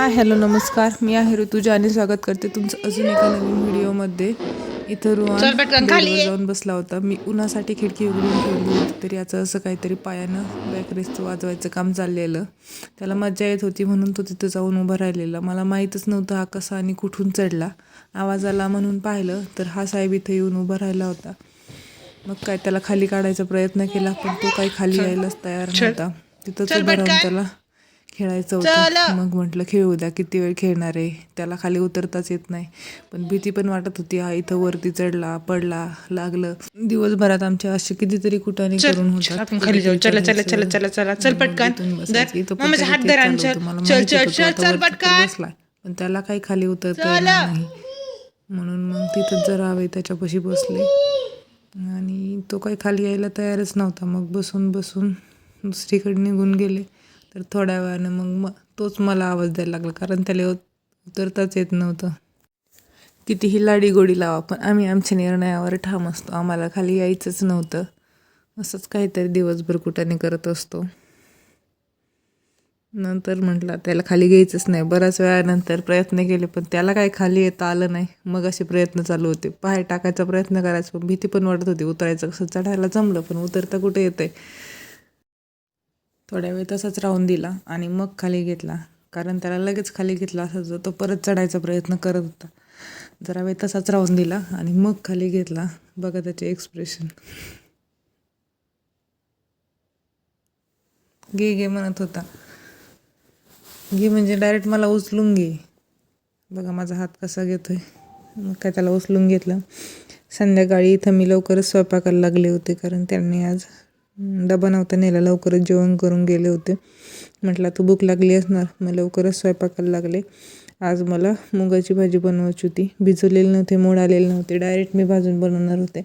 Hi hello नमस्कार, मी आहे ऋतुजा आणि स्वागत करते तुमचं अजून एका नवीन व्हिडिओमध्ये. इथं रुहान चल पटकन खाली बेडवर ये. जाऊन बसला होता. मी उन्हासाठी खिडकी उघडून ठेवली होती, तरी याचं असं काहीतरी पायानं बॅकरेसचं वाजवायचं काम चाललेलं. त्याला मजा येत होती म्हणून तो तिथं जाऊन उभा राहिलेला. मला माहीतच नव्हतं हा कसा आणि कुठून चढला. आवाज आला म्हणून पाहिलं तर हा साहेब इथं येऊन उभा राहिला होता. मग काय त्याला खाली काढायचा प्रयत्न केला, पण तो काही खाली यायलाच तयार नव्हता. तिथंच उभं राहून त्याला खेळायचं होतं. मग म्हटलं खेळू द्या, किती वेळ खेळणार आहे. त्याला खाली उतरताच येत नाही, पण भीती पण वाटत होती. हा इथं वरती चढला, पडला, लागलं. दिवसभरात आमच्या असे कितीतरी कुटाने करून होतात. आपण खाली जाऊ. चला चला चला चला चला चल पटकन. इथं पण त्याचं तेच चालू होतं. मला माहिती होतं तो आता वरती तर बसलाय, पण त्याला काही खाली उतरता येणार नाही. म्हणून मग तिथंच जरा हवे त्याच्यापाशी बसले आणि तो काही खाली यायला तयारच नव्हता. मग बसून बसून दुसरीकडे निघून गेले. तर थोड्या वेळानं मग तोच मला आवाज द्यायला लागला, कारण त्याला उतरताच येत नव्हतं. कितीही लाडीगोडी लावा, पण आम्ही आमच्या निर्णयावर ठाम असतो. आम्हाला खाली यायचंच नव्हतं. असंच काहीतरी दिवसभर कुटाने करत असतो. नंतर म्हटलं त्याला खाली घ्यायचंच नाही. बऱ्याच वेळानंतर प्रयत्न केले, पण त्याला काही खाली येता आलं नाही. मग असे प्रयत्न चालू होते. पाय टाकायचा प्रयत्न करायचा, पण भीती पण वाटत होती. उतरायचं कसं, चढायला जमलं पण उतरता कुठे येतंय. थोड्या वेळ तसाच राहून दिला आणि मग खाली घेतला, कारण त्याला लगेच खाली घेतला असायचं तो परत चढायचा प्रयत्न करत होता. जरा वेळ तसाच राहून दिला आणि मग खाली घेतला. बघा त्याचे एक्सप्रेशन. घे घे म्हणत होता. घे म्हणजे डायरेक्ट मला उचलून घे. बघा माझा हात कसा घेतोय. मग काय त्याला उचलून घेतलं. संध्याकाळी इथं मी लवकरच स्वयंपाकाला लागले होते, कारण त्यांनी आज डबा नव्हता नेला. लवकरच जेवण करून गेले होते. म्हटलं तू भूक लागली असणार, मग लवकरच स्वयंपाकाला लागले. आज मला मुगाची भाजी बनवायची होती. भिजवलेले नव्हते, मोड आलेले नव्हते, डायरेक्ट मी भाजून बनवणार होते.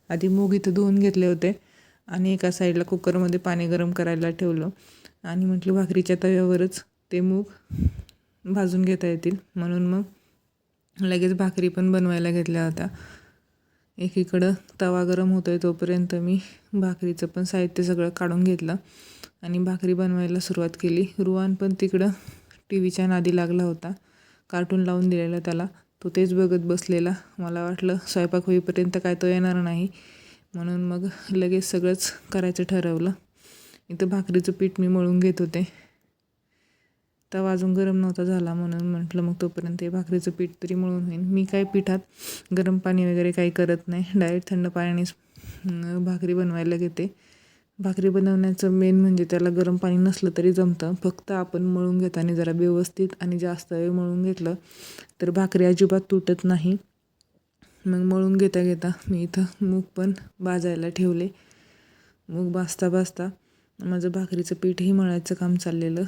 आधी मूग इथं धुवून घेतले होते आणि एका साईडला कुकरमध्ये पाणी गरम करायला ठेवलं आणि म्हटलं भाकरीच्या तव्यावरच ते मूग भाजून घेता येतील, म्हणून मग लगेच भाकरी पण बनवायला घेतल्या होत्या. एकीकडं तवा गरम होतो आहे तोपर्यंत मी भाकरीचं पण साहित्य सगळं काढून घेतलं आणि भाकरी बनवायला सुरुवात केली. रुहान पण तिकडं टीव्हीच्या नादी लागला होता. कार्टून लावून दिलेलं त्याला, तो तेच बघत बसलेला. मला वाटलं स्वयंपाक होईपर्यंत काय तो येणार नाही, म्हणून मग लगेच सगळंच करायचं ठरवलं. इथं भाकरीचं पीठ मी मळून घेत होते. तवा अजून गरम नव्हता झाला, म्हणून म्हटलं मग तोपर्यंत हे भाकरीचं पीठ तरी मळून होईल. मी काय पिठात गरम पाणी वगैरे काही करत नाही, डायरेक्ट थंड पाण्यानेच भाकरी बनवायला घेते. भाकरी बनवण्याचं मेन म्हणजे त्याला गरम पाणी नसलं तरी जमतं. फक्त आपण मळून घेताना जरा व्यवस्थित आणि जास्त वेळ मळून घेतलं तर भाकरी अजिबात तुटत नाही. मग मळून घेता घेता मी इथं मूग पण भाजायला ठेवले. मूग भाजता भाजता माझं भाकरीचं पीठही मळायचं काम चाललेलं.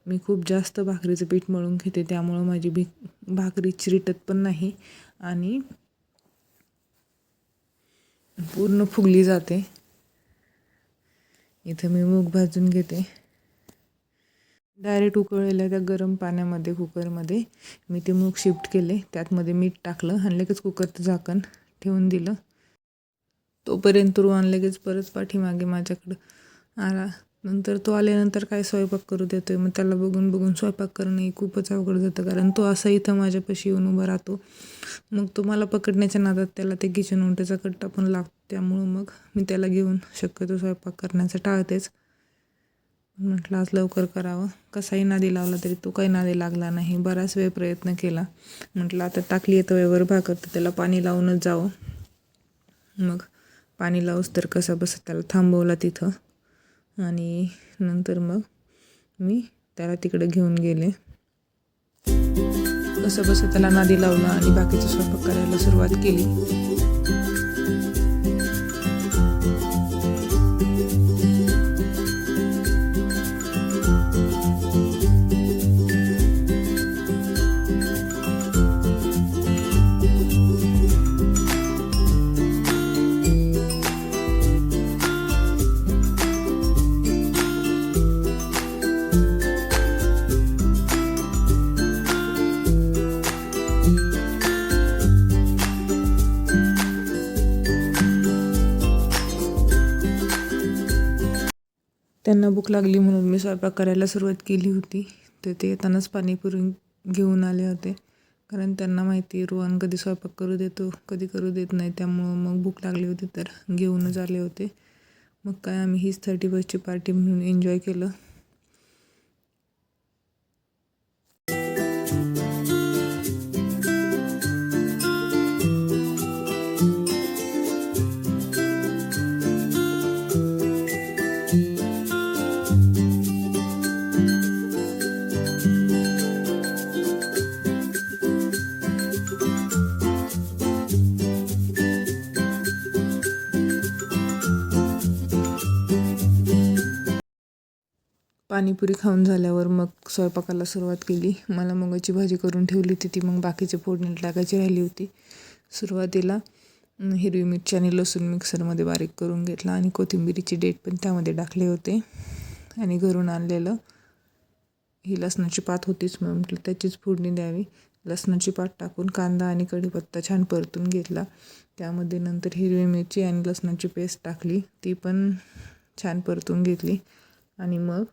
मी खूप जास्त भाकरीचं पीठ मळून घेते, त्यामुळं माझी भाकरी चिरटत पण नाही आणि पूर्ण फुगली जाते. इथं मी मूग भाजून घेते. डायरेक्ट उकळलेल्या त्या गरम पाण्यामध्ये कुकरमध्ये मी ते मूग शिफ्ट केले. त्यातमध्ये मीठ टाकलं आणि लगेच कुकरचं झाकण ठेवून दिलं. तोपर्यंत रुहान लगेच परत पाठीमागे माझ्याकडं आला. नंतर तो आल्यानंतर काय स्वयंपाक करू देतोय, मग त्याला बघून बघून स्वयंपाक करणंही खूपच अवघड जातं, कारण तो असा इथं माझ्यापाशी येऊन उभा राहतो. मग तो मला पकडण्याच्या नादात त्याला ते किचन ओंट्याचा कट्टा पण लागतो. त्यामुळं मग मी त्याला घेऊन शक्यतो स्वयंपाक करण्याचं टाळतेच. म्हटलं आज लवकर करावं. कसाही नादी लावला तरी तो काही नादी लागला नाही. बराच वेळ प्रयत्न केला. म्हटलं आता टाकली आहे तव्यावर भाकर तर त्याला पाणी लावूनच जावं. मग पाणी लावूस तर कसा बसा त्याला थांबवला तिथं आणि नंतर मग मी त्याला तिकडे घेऊन गेले. कसं बसं त्याला नादी लावलं आणि बाकीचं स्वयंपाक करायला सुरुवात केली. त्यांना भूक लागली म्हणून मी स्वयंपाक करायला सुरुवात केली होती. तर ते येतानाच पाणीपुरी घेऊन आले होते, कारण त्यांना माहिती रोहन कधी स्वयंपाक करू देतो कधी करू देत नाही, त्यामुळं मग भूक लागली होती तर घेऊनच आले होते. मग काय आम्ही हीच 31st पार्टी म्हणून एन्जॉय केलं. पाणीपुरी खाऊन झाल्यावर मग स्वयंपाकाला सुरुवात केली. मला मुगाची भाजी करून ठेवली होती, ती मग बाकीचे फोडणी टाकायची राहिली होती. सुरुवातीला हिरवी मिरची आणि लसूण मिक्सरमध्ये बारीक करून घेतला आणि कोथिंबिरीची देठ पण त्यामध्ये टाकले होते. आणि घरून आणलेलं ही लसणाची पात होतीच, मग म्हटलं त्याचीच फोडणी द्यावी. लसणाची पात टाकून कांदा आणि कढीपत्ता छान परतून घेतला. त्यामध्ये नंतर हिरवी मिरची आणि लसणाची पेस्ट टाकली, ती पण छान परतून घेतली. आणि मग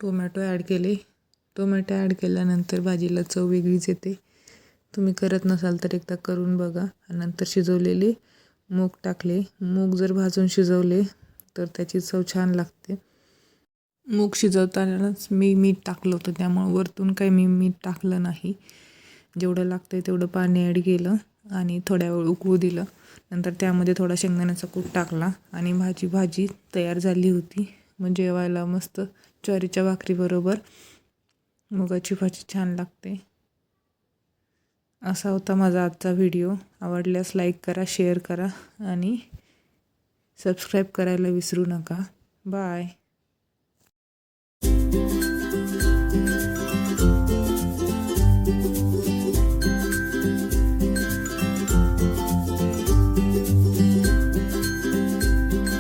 टोमॅटो ॲड केले. टोमॅटो ॲड केल्यानंतर भाजीला चव वेगळीच येते. तुम्ही करत नसाल तर एकदा करून बघा. नंतर शिजवलेले मूग टाकले. मूग जर भाजून शिजवले तर त्याची चव छान लागते. मूग शिजवतानाच मी मीठ टाकलं होतं, त्यामुळं वरतून काही मी मीठ टाकलं नाही. जेवढं लागतं आहे तेवढं पाणी ॲड केलं आणि थोड्या वेळ उकळू दिलं. नंतर त्यामध्ये थोडा शेंगदाण्याचा कूट टाकला आणि भाजी तयार झाली होती. मग जेवायला मस्त ज्वारीच्या भाकरीबरोबर मुगाची भाजी छान लागते. असा होता माझा आजचा व्हिडिओ. आवडल्यास लाईक करा, शेअर करा आणि सबस्क्राईब करायला विसरू नका. बाय.